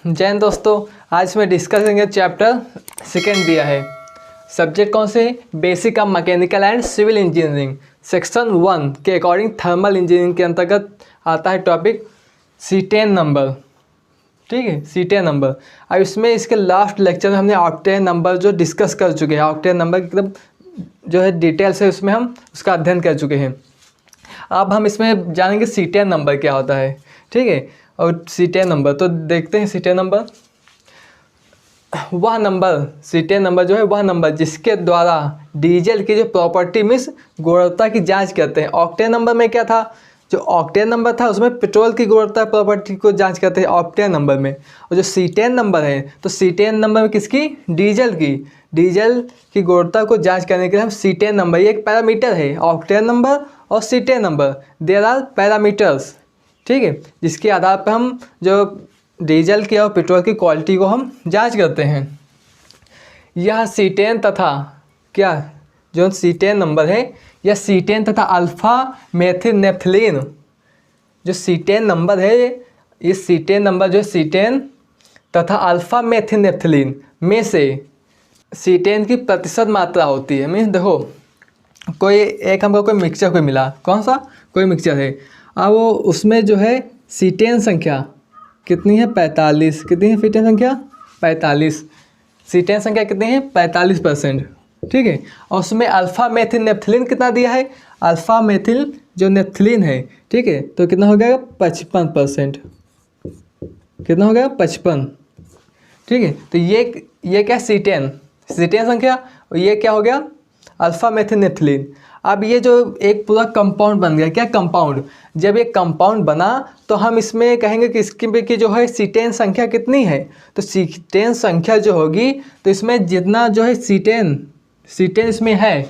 जैन दोस्तों, आज मैं डिस्कस करेंगे चैप्टर सेकेंड दिया है। सब्जेक्ट कौन से? Basic of mechanical and civil engineering. Section 1 के अकॉर्डिंग थर्मल इंजीनियरिंग के अंतर्गत आता है टॉपिक C10 नंबर। ठीक है, C10 नंबर। अब इसमें इसके लास्ट लेक्चर में हमने ऑक्टेन नंबर जो डिस्कस कर चुके हैं, ऑक्टेन नंबर एकदम जो है डिटेल से उसमें हम उसका अध्ययन कर चुके हैं। अब हम इसमें जानेंगे C10 नंबर क्या होता है। ठीक है, और C10 नंबर तो देखते हैं। C10 नंबर वह नंबर, C10 नंबर जो है वह नंबर जिसके द्वारा डीजल की जो प्रॉपर्टी मीन्स गुणवत्ता की जांच करते हैं। ऑक्टेन नंबर में क्या था? जो ऑक्टेन नंबर था उसमें पेट्रोल की गुणवत्ता प्रॉपर्टी को जांच करते हैं ऑक्टेन नंबर में। और जो C10 नंबर है तो C10 नंबर में किसकी? डीजल की गुणवत्ता को जांच करने के लिए हम C10 नंबर, ये एक पैरामीटर है। ऑक्टेन नंबर और C10 number there are parameters. ठीक है, जिसके आधार पर हम जो डीजल की और पेट्रोल की क्वालिटी को हम जांच करते हैं। यह C10 तथा क्या जो C10 नंबर है, यह C10 तथा अल्फ़ा मेथिल नेफ्थलीन जो C10 नंबर है, ये C10 नंबर जो है C10 तथा अल्फ़ा मेथिल नेफ्थलीन में से C10 की प्रतिशत मात्रा होती है। मीन्स देखो, कोई एक हमको कोई मिक्सचर कोई मिला, कौन सा कोई मिक्सचर है, अब वो उसमें जो है C10 संख्या कितनी है? 45। कितनी है C10 संख्या? 45। C10 संख्या कितनी है? 45%। ठीक है, और उसमें अल्फ़ा मेथिल नेफ्थलीन कितना दिया है? अल्फ़ा मेथिल जो नेफ्थलीन है, ठीक है, तो कितना हो गया? 55%। कितना हो गया? 55। ठीक है, तो ये क्या? C10 संख्या, और ये क्या हो गया? Alpha methyl naphthalene. अब ये जो एक पूरा कंपाउंड बन गया, क्या कंपाउंड? जब ये कंपाउंड बना तो हम इसमें कहेंगे कि इसकी की जो है C10 संख्या कितनी है, तो C10 संख्या जो होगी तो इसमें जितना जो है C10 इसमें है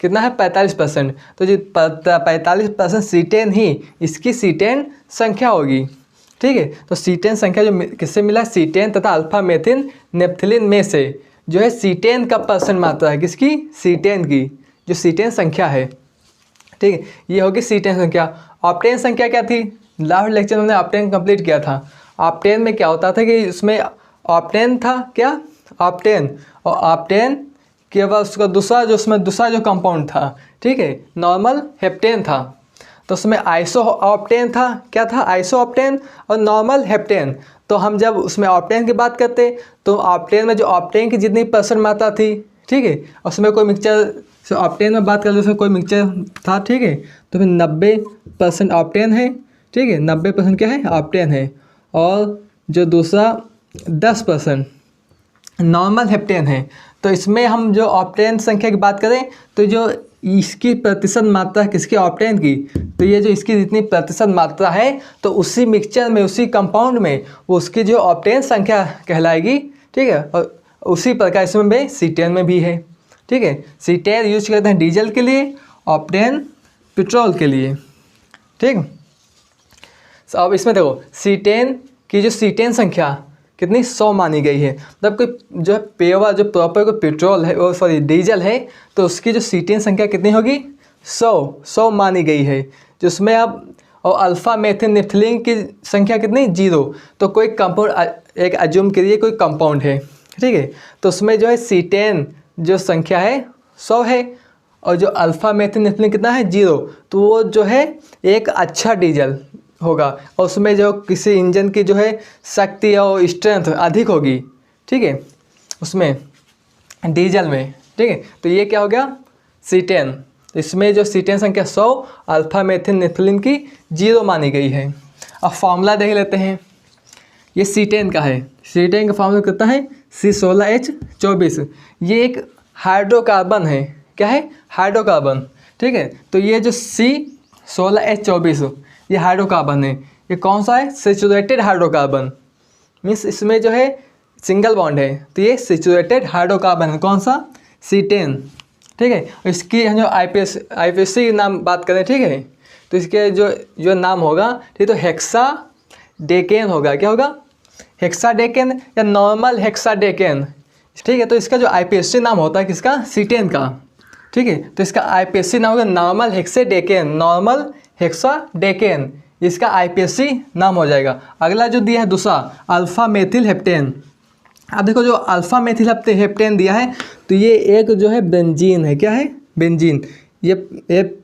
कितना है? 45%। तो जो 45% C10 ही इसकी C10 संख्या होगी। ठीक है, तो C10 संख्या जो किससे मिला? C10 तथा अल्फ़ा मेथिल नेफ्थलीन में से जो है C10 का परसेंट मात्रा है, किसकी? C10 की, जो C10 संख्या है। ठीक है, ये होगी C10 संख्या। ऑक्टेन संख्या क्या थी? लास्ट लेक्चर में हमने ऑक्टेन कंप्लीट किया था। ऑक्टेन में क्या होता था कि उसमें ऑक्टेन था, क्या? ऑक्टेन, और ऑक्टेन के बाद उसका दूसरा जो कंपाउंड था, ठीक है, नॉर्मल हेप्टेन था। तो उसमें आइसो ऑक्टेन था, क्या था? आइसो ऑक्टेन और नॉर्मल हेप्टेन। तो हम जब उसमें ऑक्टेन की बात करते तो ऑक्टेन में जो ऑक्टेन की जितनी परसेंट मात्रा थी, ठीक है, उसमें कोई मिक्सचर से ऑक्टेन में बात करते उसमें कोई मिक्सचर था, ठीक है, तो फिर 90% ऑक्टेन है। ठीक है, 90% क्या है? ऑक्टेन है। और जो दूसरा 10% नॉर्मल हेप्टेन है। तो इसमें हम जो ऑक्टेन संख्या की बात करें तो जो इसकी प्रतिशत मात्रा किसकी? ऑक्टेन की। तो ये जो इसकी जितनी प्रतिशत मात्रा है तो उसी मिक्सचर में, उसी कंपाउंड में वो उसकी जो ऑक्टेन संख्या कहलाएगी। ठीक है, और उसी प्रकार इसमें भी C10 में भी है। ठीक है, C10 यूज करते हैं डीजल के लिए, ऑक्टेन पेट्रोल के लिए। ठीक, अब इसमें देखो C10 की जो C10 संख्या कितनी? 100 मानी गई है। मतलब कोई जो है पेवर जो प्रॉपर कोई पेट्रोल है, वो सॉरी डीजल है, तो उसकी जो C10 संख्या कितनी होगी? 100 मानी गई है। जिसमें अब और अल्फ़ा मेथिल नेफ्थलीन की संख्या कितनी? 0। तो कोई कंपाउंड एक अज्यूम करिए कोई कंपाउंड है, ठीक है, तो उसमें जो है C10 जो संख्या है 100 है, और जो अल्फ़ा मेथिल नेफ्थलीन कितना है? 0। तो वो जो है एक अच्छा डीजल होगा, और उसमें जो किसी इंजन की जो है शक्ति और स्ट्रेंथ अधिक होगी। ठीक है, उसमें डीजल में। ठीक है, तो ये क्या हो गया? C10। इसमें जो C10 संख्या 100, अल्फ़ा मेथिल नेफ्थलीन की 0 मानी गई है। अब फॉर्मूला देख लेते हैं। ये C10 का है। C10 का फॉर्मूला कितना है? C16H24। ये एक हाइड्रोकार्बन है। क्या है? हाइड्रोकार्बन। ठीक है, तो ये जो C16H24 ये हाइड्रोकार्बन है। ये कौन सा है? Saturated hydrocarbon. मीन्स इसमें जो है सिंगल बॉन्ड है, तो ये सैचुरेटेड हाइड्रोकार्बन है। कौन सा? C10। ठीक है, इसकी हम जो IPSC नाम बात करें, ठीक है, तो इसके जो नाम होगा, ठीक, तो हेक्साडेकेन होगा। क्या होगा? हेक्साडेकेन या नॉर्मल हेक्साडेकेन। ठीक है, तो इसका जो IPSC नाम होता है किसका? C10 का। ठीक है, तो इसका IPSC नाम होगा नॉर्मल हेक्साडेकेन। नॉर्मल हेक्साडेकेन इसका IPSC नाम हो जाएगा। अगला जो दिया है दूसरा अल्फ़ा मेथिल हेप्टेन। अब देखो जो अल्फ़ा मेथिल हेप्टेन दिया है तो ये एक जो है बेंजीन है, क्या है, बेंजीन। ये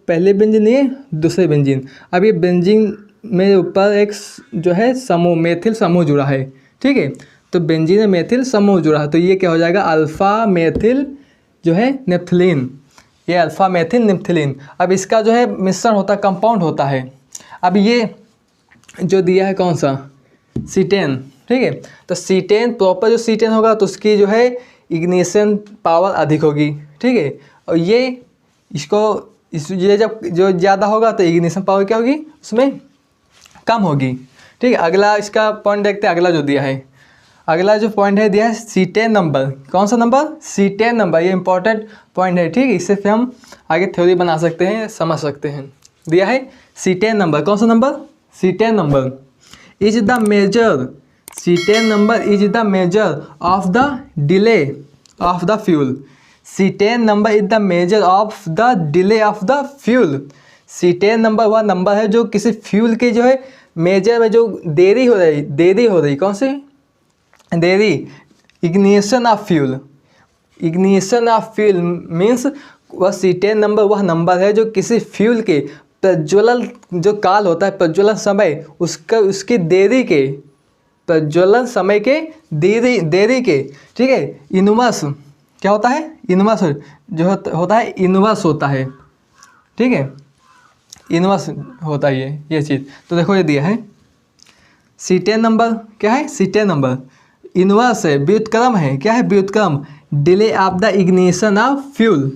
पहले बेंजीन नहीं है, दूसरे बेंजीन। अब ये बेंजीन में ऊपर एक जो है समूह मेथिल समूह जुड़ा है, ठीक है। तो बेंजीन में मेथिल समूह जुड़ा है तो ये क्या हो जाएगा, अल्फ़ा मेथिल जो है नेप्थलीन, ये अल्फ़ा मेथिल नेप्थलीन। अब इसका जो है मिश्रण होता है, कंपाउंड होता है। अब ये जो दिया है कौन सा, सीटेन, ठीक है। तो सीटेन प्रॉपर जो सीटेन होगा तो उसकी जो है इग्निशन पावर अधिक होगी, ठीक है। और ये ये जब जो ज़्यादा होगा तो इग्निशन पावर क्या होगी, उसमें कम होगी, ठीक है। अगला इसका पॉइंट देखते हैं, अगला जो दिया है, अगला जो पॉइंट है दिया है C10 नंबर। कौन सा नंबर, C10 नंबर। ये इंपॉर्टेंट पॉइंट है, ठीक है। इससे फिर हम आगे थ्योरी बना सकते हैं, समझ सकते हैं। दिया है C10 नंबर। कौन सा नंबर, C10 number. Is the measure, C10 number is the measure of the delay of the fuel. C10 number is the measure of the delay of the fuel. C10 number वह number है जो किसी fuel के जो है major में जो देरी हो रही, कौन सी देरी, ignition of fuel. Ignition of fuel means वह C10 नंबर वह नंबर है जो किसी फ्यूल के प्रज्वलन जो काल होता है, प्रज्वलन समय, उसकी देरी के, प्रज्वलन समय के देरी के, ठीक है, इनवर्स क्या होता है, इनवर्स जो होता है, इनवर्स होता है, ठीक है, इनवर्स होता है ये चीज़। तो देखो ये दिया है C10 नंबर, क्या है, C10 नंबर इनवर्स है, व्युत्क्रम है, क्या है, व्युत्क्रम, delay of the ignition of fuel.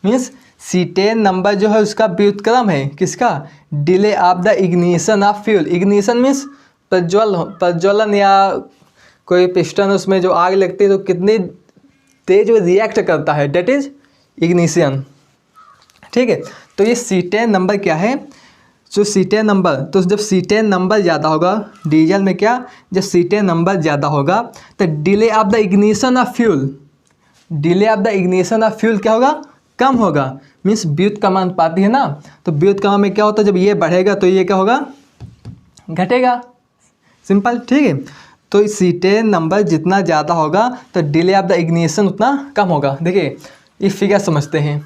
Means C10 number जो है उसका व्युत्क्रम है, किसका, delay of the ignition of fuel. Ignition means प्रज्वलन या कोई पिस्टन उसमें जो आग लगती है तो कितनी तेज वो रिएक्ट करता है, डेट इज इग्निशन, ठीक है। तो ये C10 नंबर क्या है, जो C10 नंबर, तो जब C10 नंबर ज़्यादा होगा डीजल में, क्या, जब C10 नंबर ज़्यादा होगा तो delay of the ignition of fuel, delay of the ignition of fuel क्या होगा, कम होगा। मीन्स व्युत्क्रमानुपाती है ना, तो व्युत्क्रम में क्या होता है, जब ये बढ़ेगा तो ये क्या होगा, घटेगा, सिंपल, ठीक है। तो C10 नंबर जितना ज़्यादा होगा तो डिले ऑफ द इग्निशन उतना कम होगा। देखिए ये फिगर समझते हैं,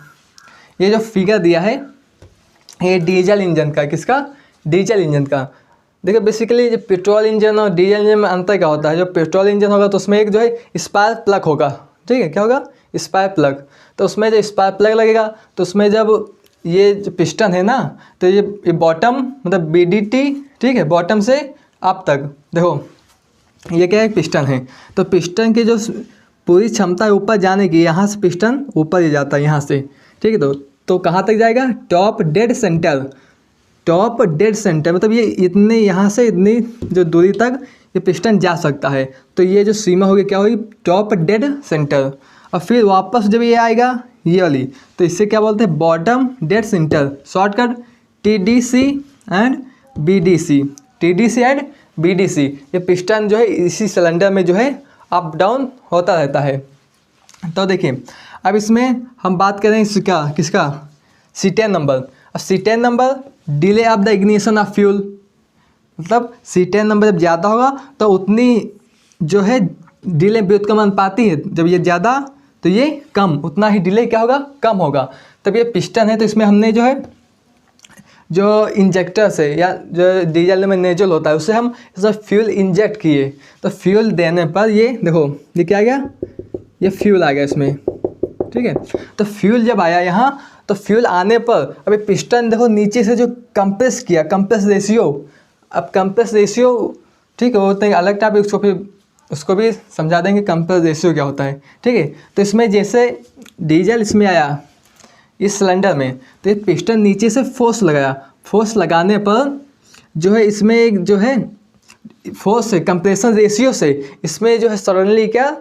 ये जो फिगर दिया है ये डीजल इंजन का, किसका, डीजल इंजन का। देखिए बेसिकली जो पेट्रोल इंजन और डीजल इंजन में अंतर क्या होता है, जो पेट्रोल इंजन होगा तो उसमें एक जो है स्पार्क प्लग होगा, ठीक है, क्या होगा, स्पार्क प्लग। तो उसमें जो स्पार्क प्लग लगेगा तो उसमें जब ये जो पिस्टन है ना, तो ये बॉटम मतलब BDT, ठीक है, बॉटम से अप तक, देखो ये क्या है, पिस्टन है। तो पिस्टन की जो पूरी क्षमता है ऊपर जाने की, यहाँ से पिस्टन ऊपर ही जाता है यहाँ से, ठीक है। तो कहाँ तक जाएगा, top dead centre, top dead centre मतलब ये इतने यहाँ से इतनी जो दूरी तक ये पिस्टन जा सकता है। तो ये जो सीमा होगी क्या होगी, टॉप डेड सेंटर। और फिर वापस जब ये आएगा ये वाली, तो इससे क्या बोलते हैं, bottom dead centre, shortcut TDC and BDC, TDC and BDC। ये पिस्टन जो है इसी सिलेंडर में जो है अप डाउन होता रहता है। तो देखिए अब इसमें हम बात करें इसका, किसका, C10 नंबर। अब C10 number delay of the ignition of fuel, मतलब C10 नंबर जब ज़्यादा होगा तो उतनी जो है डिले व्युत्क्रमानुपाती है, जब ये ज़्यादा तो ये कम, उतना ही डिले क्या होगा, कम होगा। तब ये पिस्टन है तो इसमें हमने जो है जो इंजेक्टर से या जो डीजल में नेजल होता है उससे हम इसमें फ्यूल इंजेक्ट किए, तो फ्यूल देने पर ये देखो ये क्या आ गया, ये फ्यूल आ गया इसमें, ठीक है। तो फ्यूल जब आया यहाँ, तो फ्यूल आने पर अभी पिस्टन देखो नीचे से जो कंप्रेस किया, कंप्रेस रेशियो, अब कंप्रेस रेशियो, ठीक है, वो होता है अलग टॉपिक, उसको फिर उसको भी समझा देंगे कंप्रेस रेशियो क्या होता है, ठीक है। तो इसमें जैसे डीजल इसमें आया इस सिलेंडर में, तो ये पिस्टन नीचे से फोर्स लगाया, फोर्स लगाने पर जो है इसमें एक जो है फोर्स से, कंप्रेशन रेशियो से इसमें जो है सडनली क्या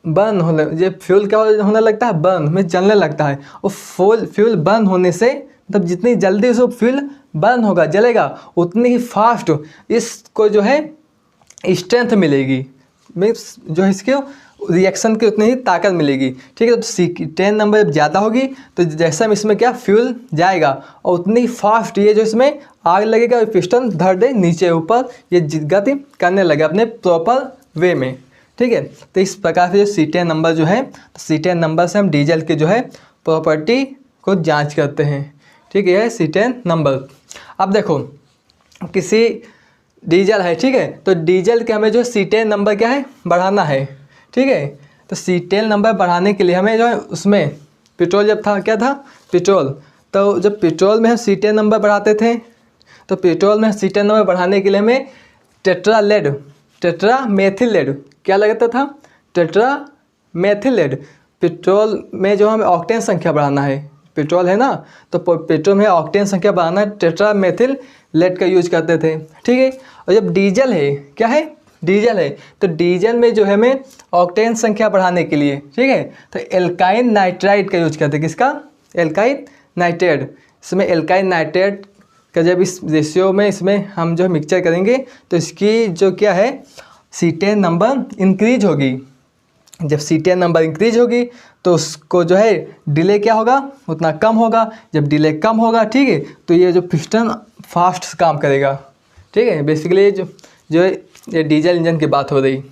बर्न होने, ये फ्यूल क्या होने लगता है, बर्न में जलने लगता है। और फ्यूल बर्न होने से मतलब जितनी जल्दी उसको फ्यूल बर्न होगा, जलेगा, उतनी ही फास्ट इसको जो है स्ट्रेंथ मिलेगी, मीन्स जो है इसके रिएक्शन की उतनी ही ताकत मिलेगी। ठीक है, तो C10 नंबर जब ज़्यादा होगी तो जैसा हम इसमें क्या फ्यूल जाएगा और उतनी फास्ट ये जो इसमें आग लगेगा और पिस्टन धड़ दे नीचे ऊपर ये गति करने लगे अपने प्रॉपर वे में। ठीक है, तो इस प्रकार से जो C10 नंबर जो है, तो C10 नंबर से हम डीजल के जो है प्रॉपर्टी को जांच करते हैं। ठीक है, C10 नंबर। अब देखो किसी डीजल है, ठीक है, तो डीजल के हमें जो C10 नंबर क्या है बढ़ाना है। ठीक है, तो C10 नंबर बढ़ाने के लिए हमें जो है उसमें पेट्रोल जब था क्या था पेट्रोल, तो जब पेट्रोल में हम C10 नंबर बढ़ाते थे तो पेट्रोल में C10 नंबर बढ़ाने के लिए हमें टेट्रामेथिलेट क्या लगता था, टेट्रामेथिलेट। पेट्रोल में जो हमें ऑक्टेन संख्या बढ़ाना है, पेट्रोल है ना, तो पेट्रोल में ऑक्टेन संख्या बढ़ाना है, टेट्रामेथिलेट का यूज करते थे। ठीक है, और जब डीजल है क्या है डीजल है, तो डीजल में जो है हमें ऑक्टेन संख्या बढ़ाने के लिए, ठीक है, तो एल्काइन नाइट्राइड का यूज करते हैं। किसका, एल्काइन नाइट्राइड। इसमें एल्काइन नाइट्राइड का जब इस रेशियो में इसमें हम जो मिक्सचर करेंगे तो इसकी जो क्या है C10 नंबर इंक्रीज होगी। जब C10 नंबर इंक्रीज होगी तो उसको जो है डिले क्या होगा उतना कम होगा। जब डिले कम होगा, ठीक है, तो ये जो पिस्टन फास्ट काम करेगा। ठीक है, बेसिकली जो ये डीजल इंजन की बात हो रही।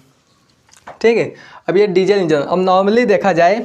ठीक है, अब ये डीजल इंजन, अब नॉर्मली देखा जाए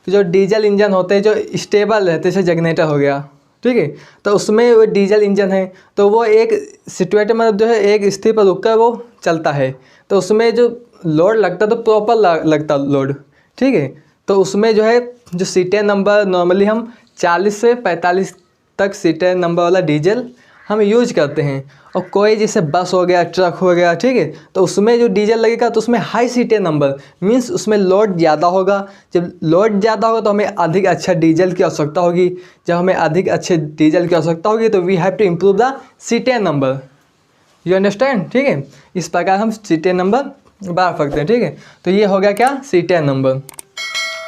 तो जो डीजल इंजन होते हैं जो स्टेबल रहते हैं, जैसे जगनेटर हो गया, ठीक है, तो उसमें वो डीजल इंजन है तो वो एक सिचुएटर मतलब जो है एक स्थिति पर रुक कर वो चलता है, तो उसमें जो लोड लगता तो प्रॉपर लगता लोड। ठीक है, तो उसमें जो है जो C10 नंबर नॉर्मली हम 40 से 45 तक C10 नंबर वाला डीजल हम यूज करते हैं। और कोई जैसे बस हो गया, ट्रक हो गया, ठीक है, तो उसमें जो डीजल लगेगा तो उसमें हाई C10 नंबर मीन्स उसमें लोड ज़्यादा होगा। जब लोड ज़्यादा होगा तो हमें अधिक अच्छा डीजल की आवश्यकता होगी। जब हमें अधिक अच्छे डीजल की आवश्यकता होगी तो we have to improve the C10 number. You understand. ठीक है, इस प्रकार हम C10 नंबर बढ़ा सकते हैं। ठीक है, तो ये हो गया क्या C10 नंबर।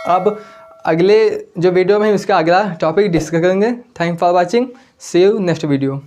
अब अगले जो वीडियो में हम इसका अगला टॉपिक डिस्कस करेंगे। Thank for watching, see you next video.